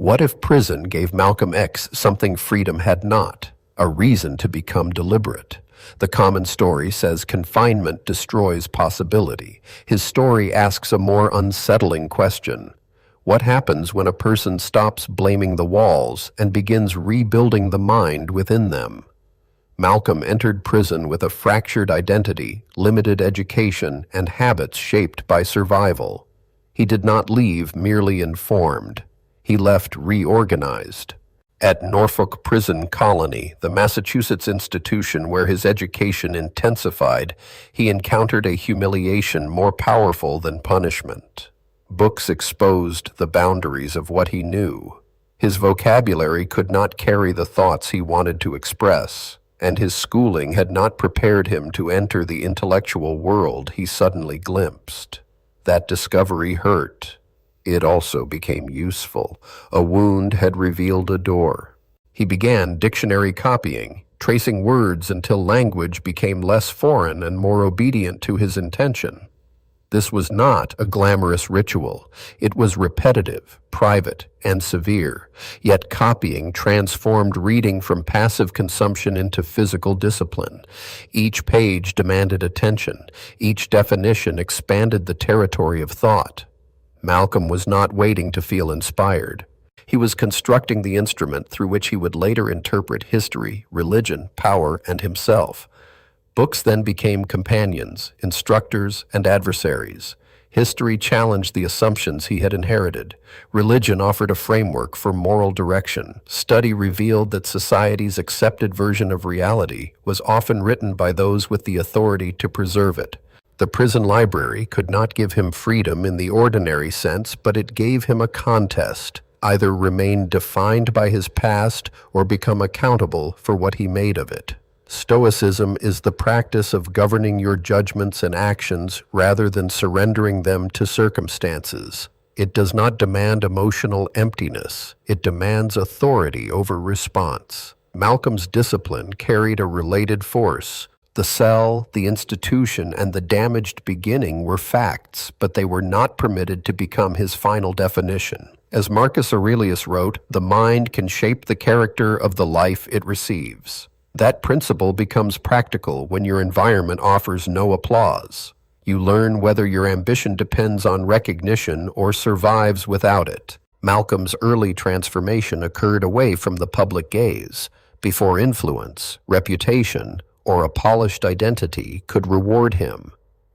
What if prison gave Malcolm X something freedom had not? A reason to become deliberate. The common story says confinement destroys possibility. His story asks a more unsettling question. What happens when a person stops blaming the walls and begins rebuilding the mind within them? Malcolm entered prison with a fractured identity, limited education, and habits shaped by survival. He did not leave merely informed. He left reorganized. At Norfolk Prison Colony, the Massachusetts institution where his education intensified, he encountered a humiliation more powerful than punishment. Books exposed the boundaries of what he knew. His vocabulary could not carry the thoughts he wanted to express, and his schooling had not prepared him to enter the intellectual world he suddenly glimpsed. That discovery hurt. It also became useful. A wound had revealed a door. He began dictionary copying, tracing words until language became less foreign and more obedient to his intention. This was not a glamorous ritual. It was repetitive, private, and severe. Yet copying transformed reading from passive consumption into physical discipline. Each page demanded attention. Each definition expanded the territory of thought. Malcolm was not waiting to feel inspired. He was constructing the instrument through which he would later interpret history, religion, power, and himself. Books then became companions, instructors, and adversaries. History challenged the assumptions he had inherited. Religion offered a framework for moral direction. Study revealed that society's accepted version of reality was often written by those with the authority to preserve it. The prison library could not give him freedom in the ordinary sense, but it gave him a contest: either remain defined by his past or become accountable for what he made of it. Stoicism is the practice of governing your judgments and actions rather than surrendering them to circumstances. It does not demand emotional emptiness. It demands authority over response. Malcolm's discipline carried a related force. The cell, the institution, and the damaged beginning were facts, but they were not permitted to become his final definition. As Marcus Aurelius wrote, the mind can shape the character of the life it receives. That principle becomes practical when your environment offers no applause. You learn whether your ambition depends on recognition or survives without it. Malcolm's early transformation occurred away from the public gaze, before influence, reputation, or a polished identity could reward him.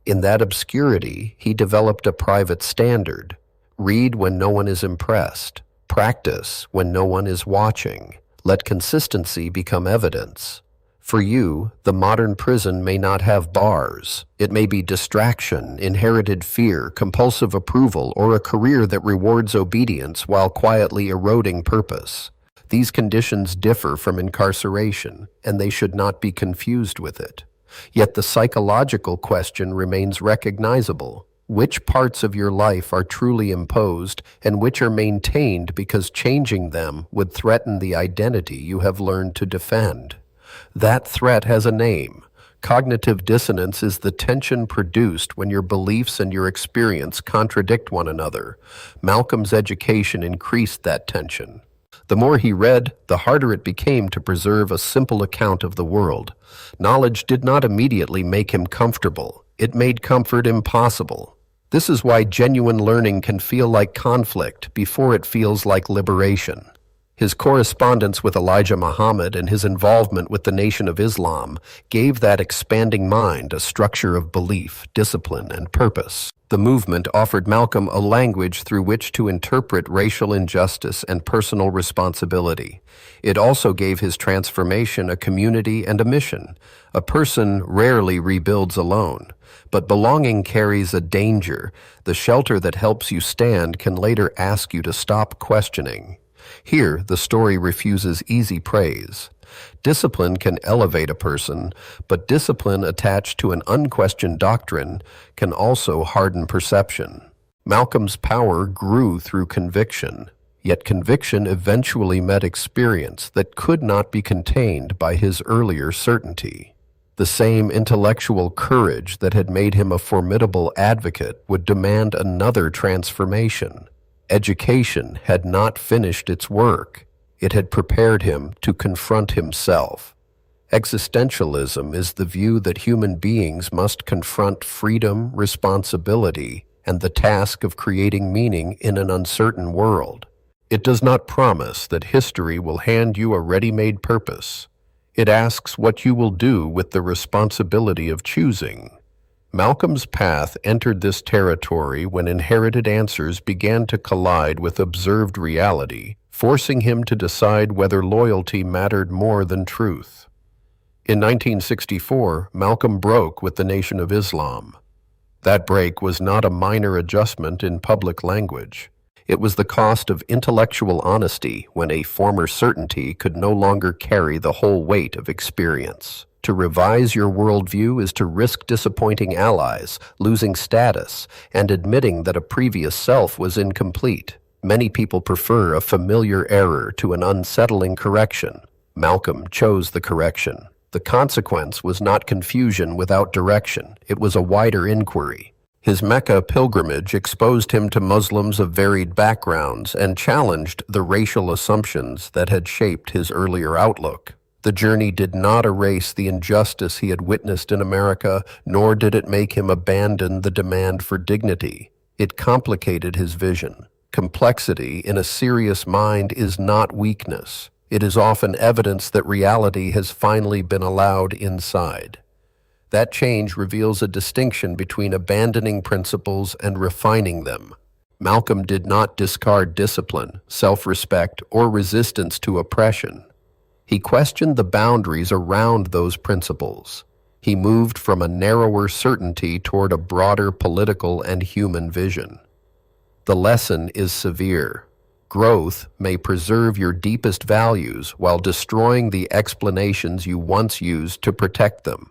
In that obscurity, he developed a private standard. Read when no one is impressed. Practice when no one is watching. Let consistency become evidence. For you, the modern prison may not have bars. It may be distraction, inherited fear, compulsive approval, or a career that rewards obedience while quietly eroding purpose. These conditions differ from incarceration, and they should not be confused with it. Yet the psychological question remains recognizable. Which parts of your life are truly imposed, and which are maintained because changing them would threaten the identity you have learned to defend? That threat has a name. Cognitive dissonance is the tension produced when your beliefs and your experience contradict one another. Malcolm's education increased that tension. The more he read, the harder it became to preserve a simple account of the world. Knowledge did not immediately make him comfortable. It made comfort impossible. This is why genuine learning can feel like conflict before it feels like liberation. His correspondence with Elijah Muhammad and his involvement with the Nation of Islam gave that expanding mind a structure of belief, discipline, and purpose. The movement offered Malcolm a language through which to interpret racial injustice and personal responsibility. It also gave his transformation a community and a mission. A person rarely rebuilds alone, but belonging carries a danger. The shelter that helps you stand can later ask you to stop questioning. Here, the story refuses easy praise. Discipline can elevate a person, but discipline attached to an unquestioned doctrine can also harden perception. Malcolm's power grew through conviction, yet conviction eventually met experience that could not be contained by his earlier certainty. The same intellectual courage that had made him a formidable advocate would demand another transformation. Education had not finished its work. It had prepared him to confront himself. Existentialism is the view that human beings must confront freedom, responsibility, and the task of creating meaning in an uncertain world. It does not promise that history will hand you a ready-made purpose. It asks what you will do with the responsibility of choosing. Malcolm's path entered this territory when inherited answers began to collide with observed reality, forcing him to decide whether loyalty mattered more than truth. In 1964, Malcolm broke with the Nation of Islam. That break was not a minor adjustment in public language. It was the cost of intellectual honesty when a former certainty could no longer carry the whole weight of experience. To revise your worldview is to risk disappointing allies, losing status, and admitting that a previous self was incomplete. Many people prefer a familiar error to an unsettling correction. Malcolm chose the correction. The consequence was not confusion without direction. It was a wider inquiry. His Mecca pilgrimage exposed him to Muslims of varied backgrounds and challenged the racial assumptions that had shaped his earlier outlook. The journey did not erase the injustice he had witnessed in America, nor did it make him abandon the demand for dignity. It complicated his vision. Complexity in a serious mind is not weakness. It is often evidence that reality has finally been allowed inside. That change reveals a distinction between abandoning principles and refining them. Malcolm did not discard discipline, self-respect, or resistance to oppression. He questioned the boundaries around those principles. He moved from a narrower certainty toward a broader political and human vision. The lesson is severe. Growth may preserve your deepest values while destroying the explanations you once used to protect them.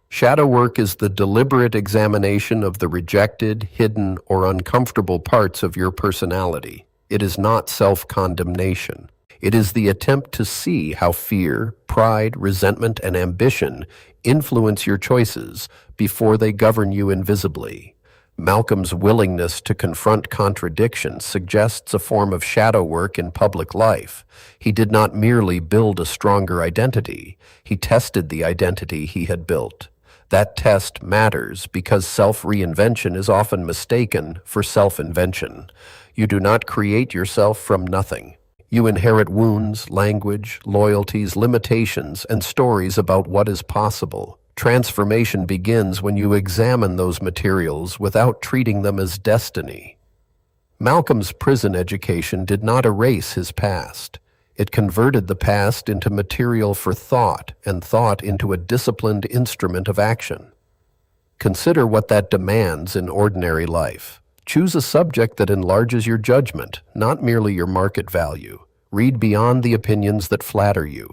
Shadow work is the deliberate examination of the rejected, hidden, or uncomfortable parts of your personality. It is not self-condemnation. It is the attempt to see how fear, pride, resentment, and ambition influence your choices before they govern you invisibly. Malcolm's willingness to confront contradiction suggests a form of shadow work in public life. He did not merely build a stronger identity. He tested the identity he had built. That test matters because self-reinvention is often mistaken for self-invention. You do not create yourself from nothing. You inherit wounds, language, loyalties, limitations, and stories about what is possible. Transformation begins when you examine those materials without treating them as destiny. Malcolm's prison education did not erase his past. It converted the past into material for thought and thought into a disciplined instrument of action. Consider what that demands in ordinary life. Choose a subject that enlarges your judgment, not merely your market value. Read beyond the opinions that flatter you.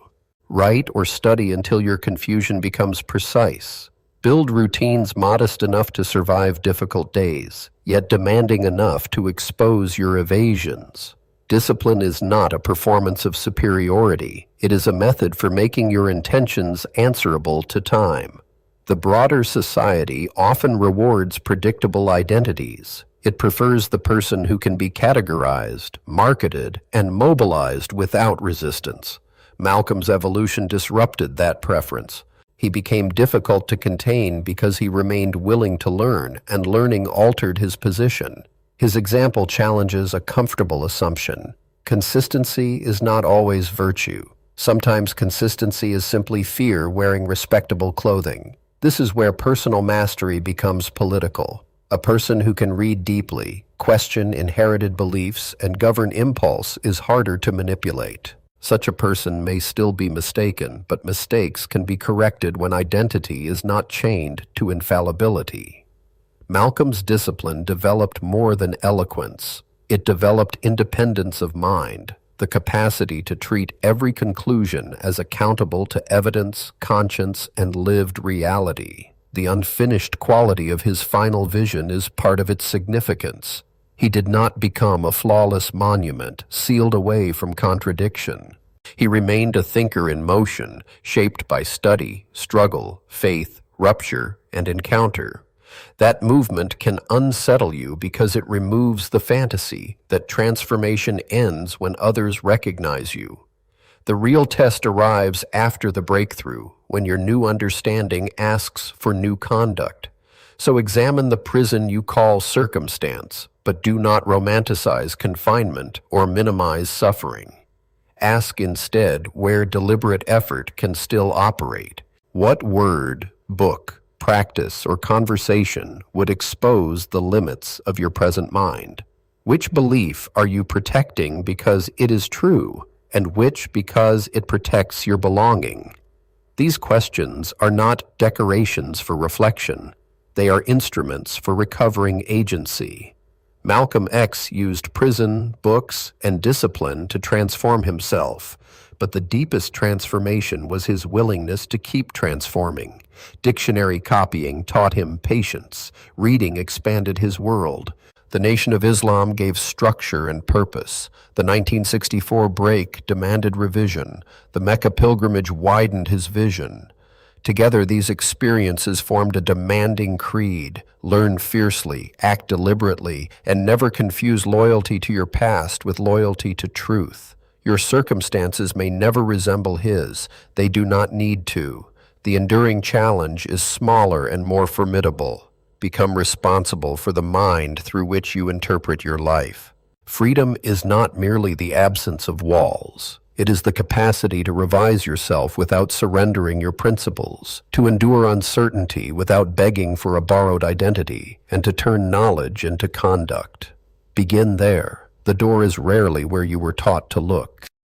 Write or study until your confusion becomes precise. Build routines modest enough to survive difficult days, yet demanding enough to expose your evasions. Discipline is not a performance of superiority. It is a method for making your intentions answerable to time. The broader society often rewards predictable identities. It prefers the person who can be categorized, marketed, and mobilized without resistance. Malcolm's evolution disrupted that preference. He became difficult to contain because he remained willing to learn, and learning altered his position. His example challenges a comfortable assumption. Consistency is not always virtue. Sometimes consistency is simply fear wearing respectable clothing. This is where personal mastery becomes political. A person who can read deeply, question inherited beliefs, and govern impulse is harder to manipulate. Such a person may still be mistaken, but mistakes can be corrected when identity is not chained to infallibility. Malcolm's discipline developed more than eloquence. It developed independence of mind, the capacity to treat every conclusion as accountable to evidence, conscience, and lived reality. The unfinished quality of his final vision is part of its significance. He did not become a flawless monument, sealed away from contradiction. He remained a thinker in motion, shaped by study, struggle, faith, rupture, and encounter. That movement can unsettle you because it removes the fantasy that transformation ends when others recognize you. The real test arrives after the breakthrough, when your new understanding asks for new conduct. So examine the prison you call circumstance, but do not romanticize confinement or minimize suffering. Ask instead where deliberate effort can still operate. What word, book, practice, or conversation would expose the limits of your present mind? Which belief are you protecting because it is true, and which because it protects your belonging? These questions are not decorations for reflection. They are instruments for recovering agency. Malcolm X used prison, books, and discipline to transform himself, but the deepest transformation was his willingness to keep transforming. Dictionary copying taught him patience. Reading expanded his world. The Nation of Islam gave structure and purpose. The 1964 break demanded revision. The Mecca pilgrimage widened his vision. Together, these experiences formed a demanding creed. Learn fiercely, act deliberately, and never confuse loyalty to your past with loyalty to truth. Your circumstances may never resemble his. They do not need to. The enduring challenge is smaller and more formidable. Become responsible for the mind through which you interpret your life. Freedom is not merely the absence of walls. It is the capacity to revise yourself without surrendering your principles, to endure uncertainty without begging for a borrowed identity, and to turn knowledge into conduct. Begin there. The door is rarely where you were taught to look.